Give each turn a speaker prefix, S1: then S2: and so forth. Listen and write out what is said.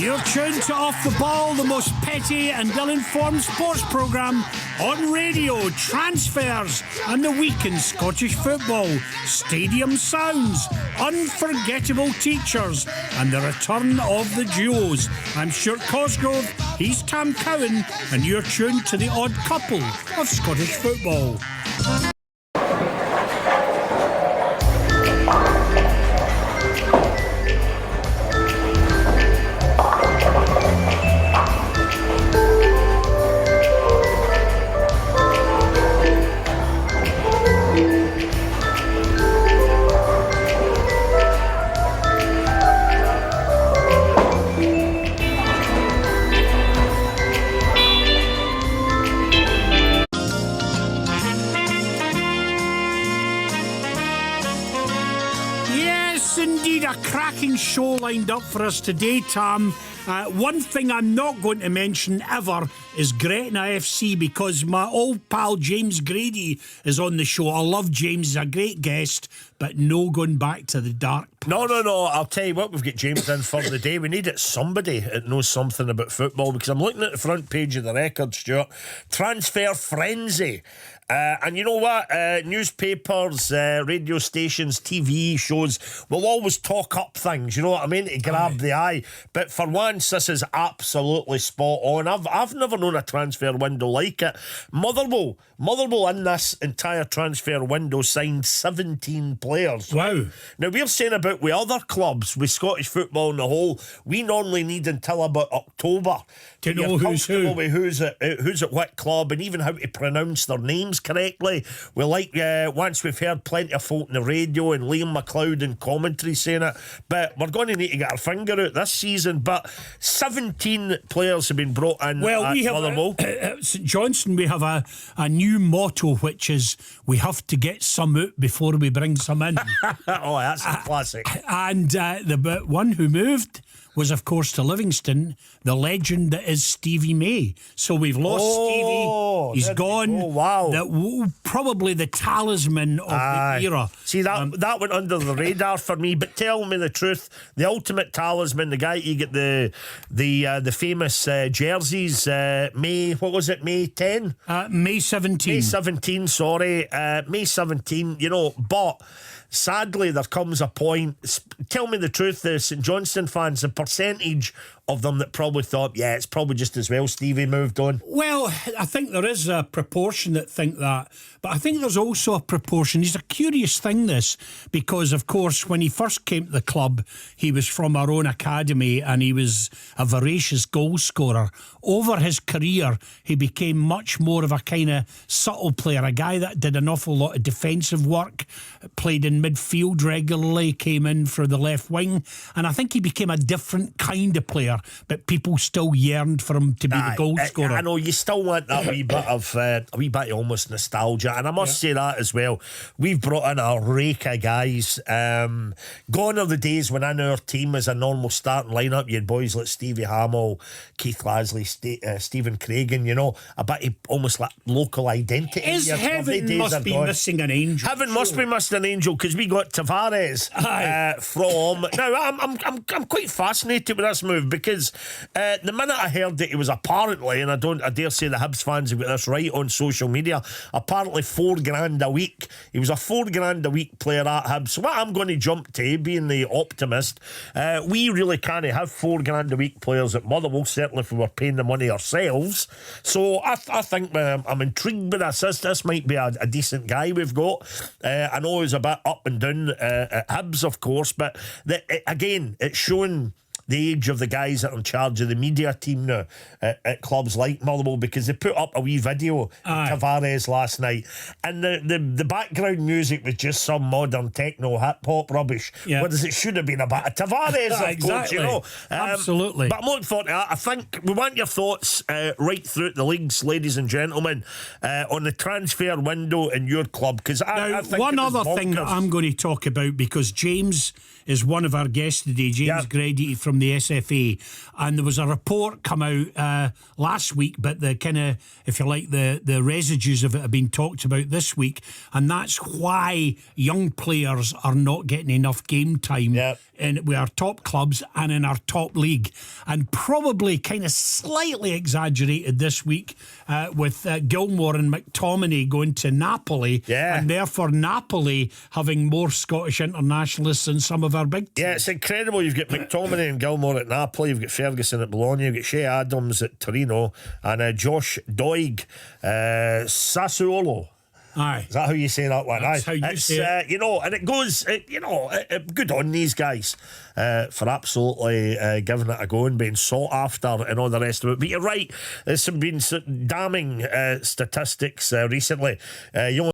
S1: You're tuned to Off the Ball, the most petty and ill-informed sports programme on radio. Transfers and the week in Scottish football, stadium sounds, unforgettable teachers and the return of the duos. I'm Stuart Cosgrove, he's Tam Cowan, and you're tuned to the odd couple of Scottish football. Cracking show lined up for us today, Tam. One thing I'm not going to mention ever is Gretna FC, because my old pal James Grady is on the show. I love James, he's a great guest, but no going back to the dark past.
S2: No, I'll tell you what, we've got James in for the day. We need somebody that knows something about football, because I'm looking at the front page of the Record, Stuart. Transfer frenzy. And you know what? Newspapers, radio stations, TV shows will always talk up things, you know what I mean, to grab the eye. But for once, this is absolutely spot on. I've never known a transfer window like it. Motherwell in this entire transfer window signed 17 players.
S1: Wow.
S2: Now, we're saying about with other clubs, with Scottish football in the whole, we normally need until about October
S1: to know who's who.
S2: With who's at what club, and even how to pronounce their names correctly. We like once we've heard plenty of folk on the radio and Liam McLeod in commentary saying it, but we're going to need to get our finger out this season. But 17 players have been brought in.
S1: Well, we have at St Johnstone, we have a new motto, which is we have to get some out before we bring some in.
S2: Oh, that's a classic.
S1: And the one who moved was, of course, to Livingston, the legend that is Stevie May. So we've lost Stevie. He's gone.
S2: Oh, wow.
S1: Probably the talisman of the era.
S2: See, that went under the radar for me. But tell me the truth, the ultimate talisman, the guy you get the famous jerseys, May 10?
S1: May 17.
S2: May 17, sorry. May 17, but sadly, there comes a point. Tell me the truth, the St Johnstone fans, the percentage of them that probably thought, yeah, it's probably just as well Stevie moved on.
S1: Well, I think there is a proportion that think that, but I think there's also a proportion. It's a curious thing, this, because of course when he first came to the club, he was from our own academy and he was a voracious goal scorer. Over his career, he became much more of a kind of subtle player, a guy that did an awful lot of defensive work, played in midfield regularly, came in for the left wing, and I think he became a different kind of player, but people still yearned for him to be the goal scorer.
S2: I know, you still want that wee bit of almost nostalgia, and I must say that as well. We've brought in a rake of guys. Gone are the days when in our team as a normal starting lineup you had boys like Stevie Hamill, Keith Lasley, Stephen Craigan, a bit of almost like local identity.
S1: Heaven must be missing an angel.
S2: Heaven must be missing an angel, because we got Tavares from. Now I'm quite fascinated with this move, because the minute I heard that he was apparently, and I dare say the Hibs fans have got this right on social media, apparently $4,000 a week. He was a $4,000 a week player at Hibs. So what I'm going to jump to, being the optimist, we really can't have $4,000 a week players at Motherwell, certainly if we were paying the money ourselves. So I think I'm intrigued by this. This might be a decent guy we've got. I know he's a bit up and down at Hibs, of course, but again, it's showing the age of the guys that are in charge of the media team now at clubs like Motherwell, because they put up a wee video of Tavares last night, and the background music was just some modern techno hip-hop rubbish, whereas it should have been about a Tavares,
S1: exactly.
S2: course,
S1: Absolutely.
S2: But I'm looking forward to that. I think we want your thoughts right through the leagues, ladies and gentlemen, on the transfer window in your club, because I think
S1: one other thing that I'm going to talk about, because James is one of our guests today, James
S2: Yep.
S1: Grady from the SFA. And there was a report come out last week, but the kind of, if you like, the residues of it have been talked about this week. And that's why young players are not getting enough game time
S2: Yep.
S1: with our top clubs and in our top league. And probably kind of slightly exaggerated this week with Gilmore and McTominay going to Napoli.
S2: Yeah.
S1: And therefore Napoli having more Scottish internationalists than some of our big teams.
S2: Yeah, it's incredible. You've got McTominay and Gilmore at Napoli, you've got Ferguson at Bologna, you've got Shea Adams at Torino, and Josh Doig, Sassuolo.
S1: Aye.
S2: Is that how you say that one?
S1: That's
S2: Aye.
S1: how you say it.
S2: You know, and it goes, good on these guys for absolutely giving it a go and being sought after and all the rest of it. But you're right, there's been some damning statistics recently. You only